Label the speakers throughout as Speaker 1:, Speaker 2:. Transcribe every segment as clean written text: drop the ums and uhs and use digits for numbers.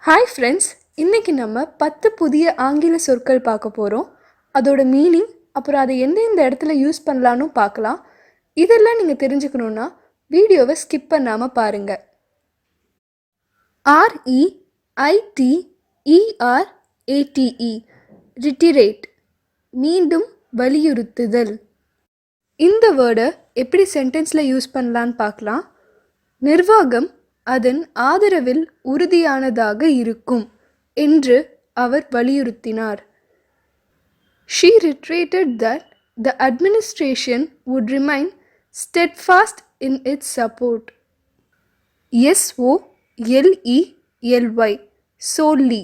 Speaker 1: Hi friends, இன்றைக்கி நம்ம 10 புதிய ஆங்கில சொற்கள் பார்க்க போகிறோம். அதோட மீனிங், அப்புறம் அதை எந்தெந்த இடத்துல யூஸ் பண்ணலான்னு பார்க்கலாம். இதெல்லாம் நீங்கள் தெரிஞ்சுக்கணுன்னா வீடியோவை ஸ்கிப் பண்ணாமல் பாருங்கள். REITERATE ரிட்டிரேட், மீண்டும் வலியுறுத்துதல். இந்த வேர்டை எப்படி சென்டென்ஸில் யூஸ் பண்ணலான்னு பார்க்கலாம். நிர்வாகம் அதன் ஆதரவில் உறுதியானதாக இருக்கும் என்று அவர் வலியுறுத்தினார். She reiterated that the administration would remain steadfast in its support. SOLELY solely,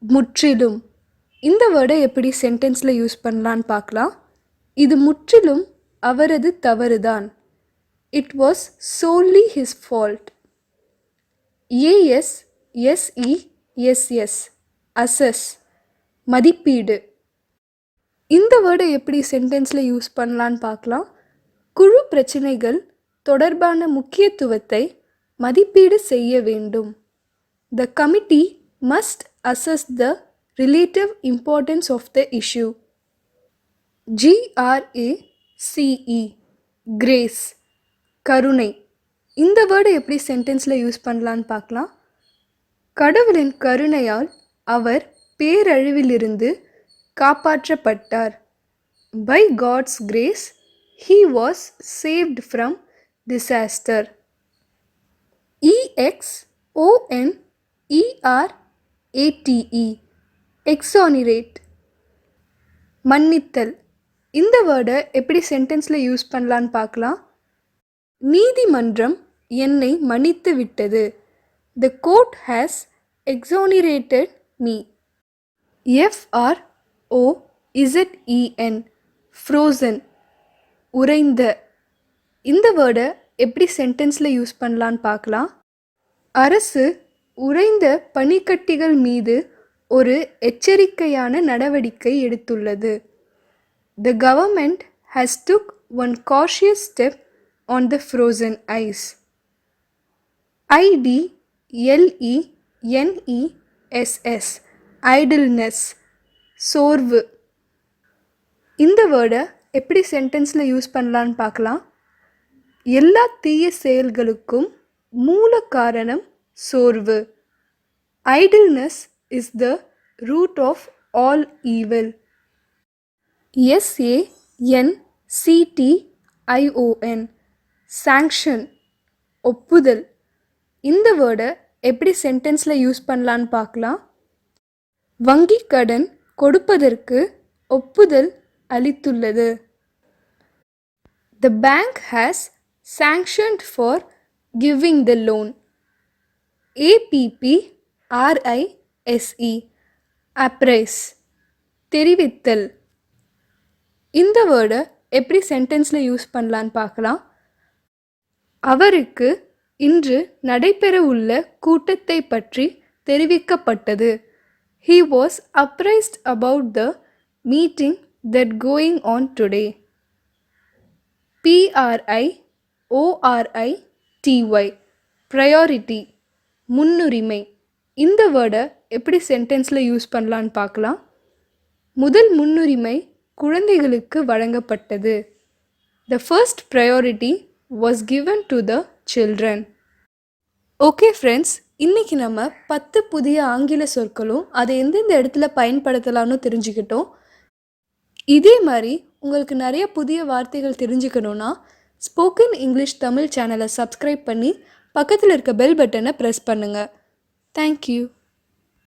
Speaker 1: முற்றிலும். இந்த வேர்டை எப்படி சென்டென்ஸில் யூஸ் பண்ணலான்னு பார்க்கலாம். இது முற்றிலும் அவரது தவறுதான். It was solely his fault. ASSESS assess, மதிப்பீடு. இந்த வேர்டை எப்படி சென்டென்ஸில் யூஸ் பண்ணலான்னு பார்க்கலாம். குழு பிரச்சனைகள் தொடர்பான முக்கியத்துவத்தை மதிப்பீடு செய்ய வேண்டும். The committee must assess the relative importance of the issue. GRACE grace, கருணை. இந்த வேர்டை எப்படி சென்டென்ஸில் யூஸ் பண்ணலான்னு பார்க்கலாம். கடவுளின் கருணையால் அவர் பேரழிவிலிருந்து காப்பாற்றப்பட்டார். By God's grace, he was saved from disaster. EXONERATE exonerate, மன்னித்தல். இந்த வேர்டை எப்படி சென்டென்ஸில் யூஸ் பண்ணலான்னு பார்க்கலாம். நீதிமன்றம் என்னை மன்னித்து விட்டது. The court has exonerated me. FROZEN frozen, உறைந்த. இந்த வேர்டை எப்படி சென்டென்ஸில் யூஸ் பண்ணலான்னு பார்க்கலாம். அரசு உறைந்த பனிக்கட்டிகள் மீது ஒரு எச்சரிக்கையான நடவடிக்கை எடுத்துள்ளது. The government has took one cautious step on the frozen ice. IDLENESS idleness, சோர்வு. இந்த வேர்டை எப்படி சென்டென்ஸில் யூஸ் பண்ணலான்னு பார்க்கலாம். எல்லா தீய செயல்களுக்கும் மூல காரணம் சோர்வு. Idleness is the root of all evil. SANCTION sanction, ஒப்புதல். இந்த வேர்டை எப்படி சென்டென்ஸில் யூஸ் பண்ணலான்னு பார்க்கலாம். வங்கி கடன் கொடுப்பதற்கு ஒப்புதல் அளித்துள்ளது. The bank has sanctioned for giving the loan. APPRISE apprise, தெரிவித்தல். இந்த வேர்டை எப்படி சென்டென்ஸில் யூஸ் பண்ணலான்னு பார்க்கலாம். அவருக்கு இன்று நடைபெற உள்ள கூட்டத்தை பற்றி தெரிவிக்கப்பட்டது. He was apprised about the meeting that going on today. PRIORITY priority, முன்னுரிமை. இந்த வேர்டை எப்படி சென்டென்ஸில் யூஸ் பண்ணலான்னு பார்க்கலாம். முதல் முன்னுரிமை குழந்தைகளுக்கு வழங்கப்பட்டது. The first priority was given to the children. Okay friends, இன்றைக்கி நம்ம 10 புதிய ஆங்கில சொற்களும் அதை எந்தெந்த இடத்துல பயன்படுத்தலாம்னு தெரிஞ்சுக்கிட்டோம். இதே மாதிரி உங்களுக்கு நிறைய புதிய வார்த்தைகள் தெரிஞ்சுக்கணுன்னா ஸ்போக்கன் இங்கிலீஷ் தமிழ் சேனலை சப்ஸ்கிரைப் பண்ணி பக்கத்தில் இருக்க பெல் பட்டனை ப்ரெஸ் பண்ணுங்கள். தேங்க்யூ.